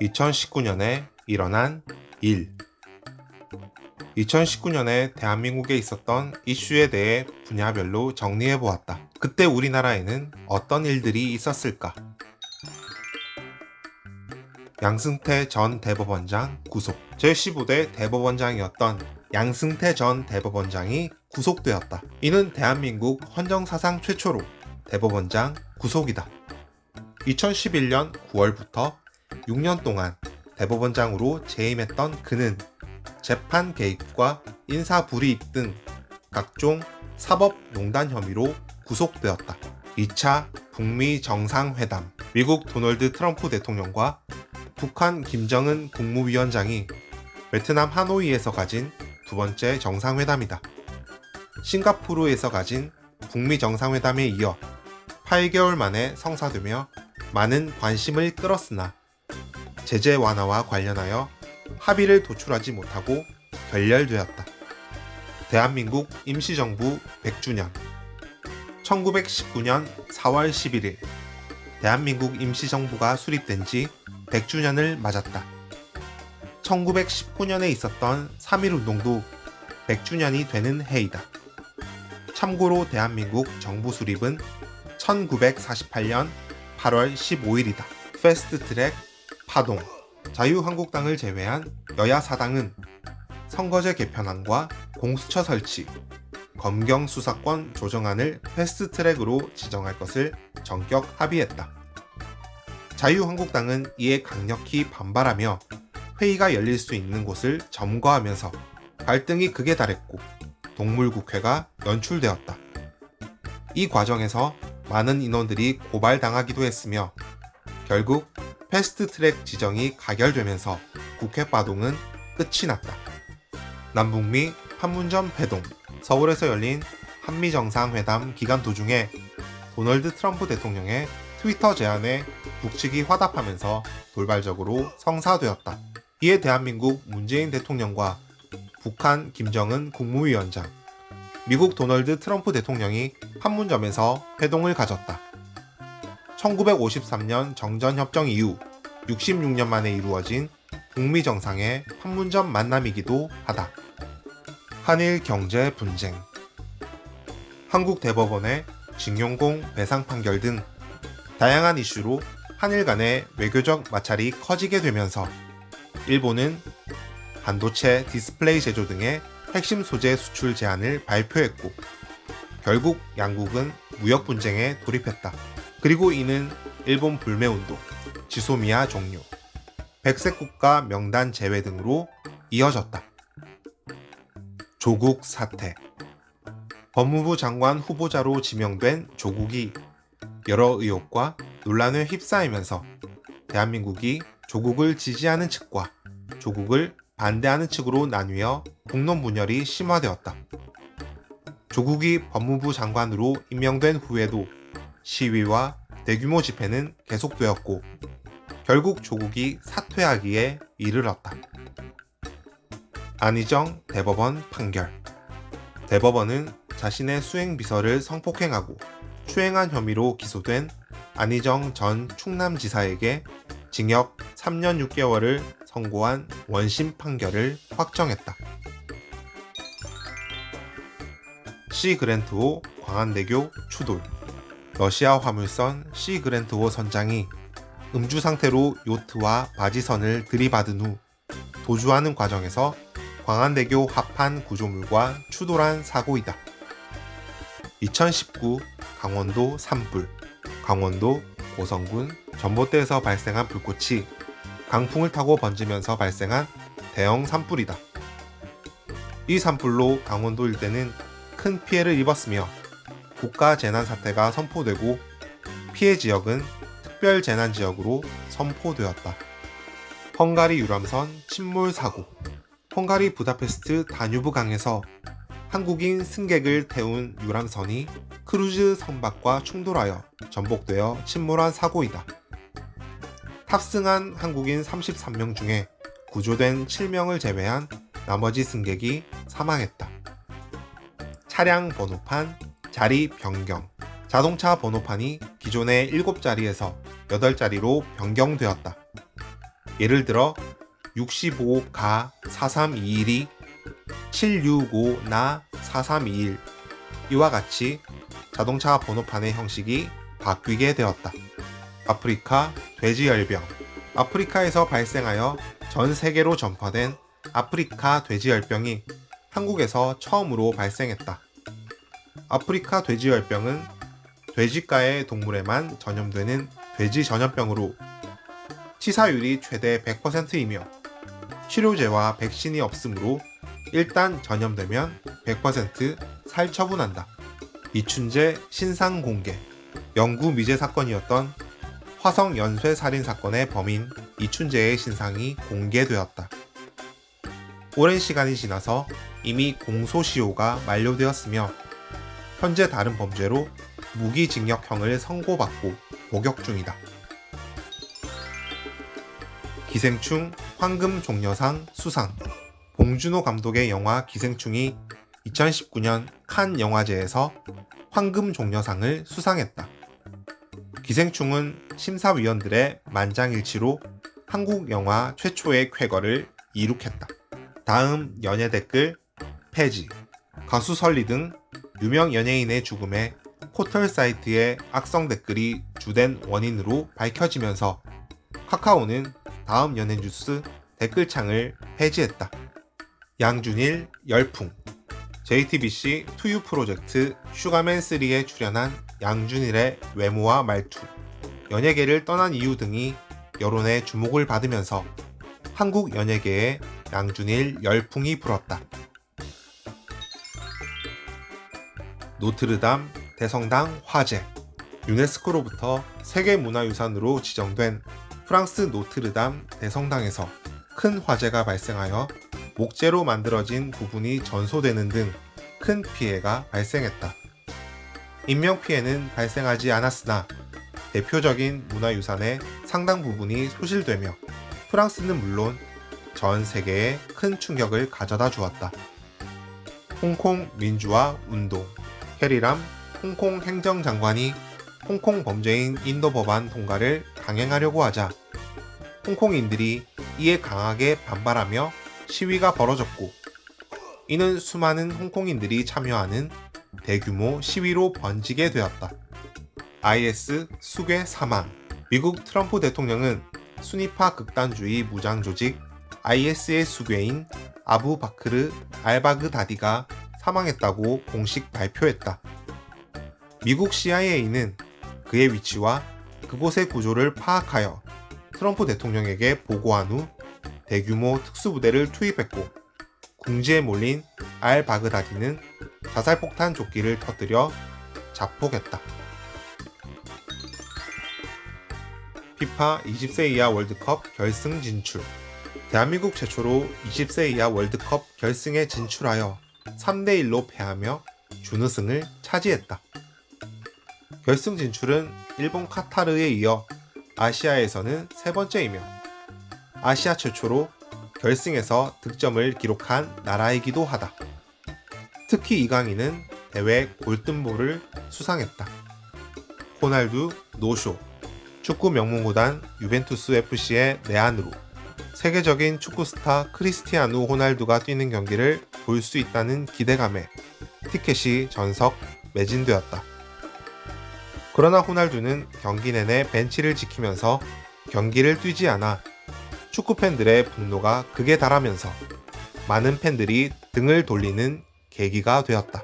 2019년에 일어난 일. 2019년에 대한민국에 있었던 이슈에 대해 분야별로 정리해보았다. 그때 우리나라에는 어떤 일들이 있었을까? 양승태 전 대법원장 구속. 제15대 대법원장이었던 양승태 전 대법원장이 구속되었다. 이는 대한민국 헌정사상 최초로 대법원장 구속이다. 2011년 9월부터 6년 동안 대법원장으로 재임했던 그는 재판 개입과 인사 불이익 등 각종 사법농단 혐의로 구속되었다. 2차 북미 정상회담. 미국 도널드 트럼프 대통령과 북한 김정은 국무위원장이 베트남 하노이에서 가진 두 번째 정상회담이다. 싱가포르에서 가진 북미 정상회담에 이어 8개월 만에 성사되며 많은 관심을 끌었으나 제재 완화와 관련하여 합의를 도출하지 못하고 결렬되었다. 대한민국 임시정부 100주년. 1919년 4월 11일 대한민국 임시정부가 수립된 지 100주년을 맞았다. 1919년에 있었던 3.1운동도 100주년이 되는 해이다. 참고로 대한민국 정부 수립은 1948년 8월 15일이다. 패스트트랙 파동. 자유한국당을 제외한 여야 사당은 선거제 개편안과 공수처 설치, 검경 수사권 조정안을 패스트트랙으로 지정할 것을 전격 합의했다. 자유한국당은 이에 강력히 반발하며 회의가 열릴 수 있는 곳을 점거하면서 갈등이 극에 달했고 동물국회가 연출되었다. 이 과정에서 많은 인원들이 고발당하기도 했으며 결국 패스트트랙 지정이 가결되면서 국회 파동은 끝이 났다. 남북미 판문점 회동. 서울에서 열린 한미정상회담 기간 도중에 도널드 트럼프 대통령의 트위터 제안에 북측이 화답하면서 돌발적으로 성사되었다. 이에 대한민국 문재인 대통령과 북한 김정은 국무위원장, 미국 도널드 트럼프 대통령이 판문점에서 회동을 가졌다. 1953년 정전협정 이후 66년 만에 이루어진 북미 정상의 판문점 만남이기도 하다. 한일 경제 분쟁. 한국 대법원의 징용공 배상 판결 등 다양한 이슈로 한일 간의 외교적 마찰이 커지게 되면서 일본은 반도체 디스플레이 제조 등의 핵심 소재 수출 제한을 발표했고 결국 양국은 무역 분쟁에 돌입했다. 그리고 이는 일본 불매운동, 지소미아 종료, 백색 국가 명단 제외 등으로 이어졌다. 조국 사태. 법무부 장관 후보자로 지명된 조국이 여러 의혹과 논란에 휩싸이면서 대한민국이 조국을 지지하는 측과 조국을 반대하는 측으로 나뉘어 국론 분열이 심화되었다. 조국이 법무부 장관으로 임명된 후에도 시위와 대규모 집회는 계속되었고 결국 조국이 사퇴하기에 이르렀다. 안희정 대법원 판결. 대법원은 자신의 수행 비서를 성폭행하고 추행한 혐의로 기소된 안희정 전 충남지사에게 징역 3년 6개월을 선고한 원심 판결을 확정했다. 시그랜트호 광안대교 추돌. 러시아 화물선 시그랜트호 선장이 음주 상태로 요트와 바지선을 들이받은 후 도주하는 과정에서 광안대교 하판 구조물과 추돌한 사고이다. 2019 강원도 산불. 강원도 고성군 전봇대에서 발생한 불꽃이 강풍을 타고 번지면서 발생한 대형 산불이다. 이 산불로 강원도 일대는 큰 피해를 입었으며 국가재난사태가 선포되고 피해 지역은 특별재난지역으로 선포되었다. 헝가리 유람선 침몰 사고. 헝가리 부다페스트 다뉴브 강에서 한국인 승객을 태운 유람선이 크루즈 선박과 충돌하여 전복되어 침몰한 사고이다. 탑승한 한국인 33명 중에 구조된 7명을 제외한 나머지 승객이 사망했다. 차량 번호판 자리 변경. 자동차 번호판이 기존의 7자리에서 8자리로 변경되었다. 예를 들어 65가 4321이 765나 4321 이와 같이 자동차 번호판의 형식이 바뀌게 되었다. 아프리카 돼지열병. 아프리카에서 발생하여 전 세계로 전파된 아프리카 돼지열병이 한국에서 처음으로 발생했다. 아프리카 돼지열병은 돼지과의 동물에만 전염되는 돼지 전염병으로 치사율이 최대 100%이며 치료제와 백신이 없으므로 일단 전염되면 100% 살처분한다. 이춘재 신상공개. 영구 미제 사건이었던 화성 연쇄 살인 사건의 범인 이춘재의 신상이 공개되었다. 오랜 시간이 지나서 이미 공소시효가 만료되었으며 현재 다른 범죄로 무기징역형을 선고받고 복역 중이다. 기생충 황금종려상 수상. 봉준호 감독의 영화 기생충이 2019년 칸 영화제에서 황금종려상을 수상했다. 기생충은 심사위원들의 만장일치로 한국 영화 최초의 쾌거를 이룩했다. 다음 연예 댓글 폐지. 가수 설리 등 유명 연예인의 죽음에 포털 사이트의 악성 댓글이 주된 원인으로 밝혀지면서 카카오는 다음 연예 뉴스 댓글창을 폐지했다. 양준일 열풍. JTBC 투유 프로젝트 슈가맨3에 출연한 양준일의 외모와 말투, 연예계를 떠난 이유 등이 여론의 주목을 받으면서 한국 연예계에 양준일 열풍이 불었다. 노트르담 대성당 화재. 유네스코로부터 세계문화유산으로 지정된 프랑스 노트르담 대성당에서 큰 화재가 발생하여 목재로 만들어진 부분이 전소되는 등 큰 피해가 발생했다. 인명피해는 발생하지 않았으나 대표적인 문화유산의 상당 부분이 소실되며 프랑스는 물론 전 세계에 큰 충격을 가져다 주었다. 홍콩 민주화 운동. 캐리람 홍콩 행정장관이 홍콩 범죄인 인도 법안 통과를 강행하려고 하자 홍콩인들이 이에 강하게 반발하며 시위가 벌어졌고, 이는 수많은 홍콩인들이 참여하는 대규모 시위로 번지게 되었다. IS 수괴 사망. 미국 트럼프 대통령은 순위파 극단주의 무장 조직 IS의 수괴인 아부 바크르 알바그다디가 사망했다고 공식 발표했다. 미국 CIA는 그의 위치와 그곳의 구조를 파악하여 트럼프 대통령에게 보고한 후 대규모 특수부대를 투입했고, 궁지에 몰린 알바그다디는 자살폭탄 조끼를 터뜨려 자폭했다. 피파 20세 이하 월드컵 결승 진출. 대한민국 최초로 20세 이하 월드컵 결승에 진출하여 3대1로 패하며 준우승을 차지했다. 결승 진출은 일본 카타르에 이어 아시아에서는 세 번째이며 아시아 최초로 결승에서 득점을 기록한 나라이기도 하다. 특히 이강인은 대회 골든볼을 수상했다. 호날두 노쇼. 축구 명문구단 유벤투스 FC의 내한으로 세계적인 축구 스타 크리스티아누 호날두가 뛰는 경기를 볼 수 있다는 기대감에 티켓이 전석 매진되었다. 그러나 호날두는 경기 내내 벤치를 지키면서 경기를 뛰지 않아 축구 팬들의 분노가 극에 달하면서 많은 팬들이 등을 돌리는 계기가 되었다.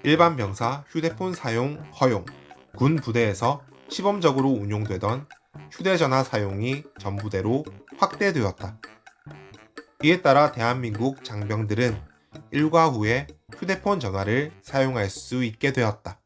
일반 병사 휴대폰 사용 허용. 군 부대에서 시범적으로 운용되던 휴대전화 사용이 전부대로 확대되었다. 이에 따라 대한민국 장병들은 일과 후에 휴대폰 전화를 사용할 수 있게 되었다.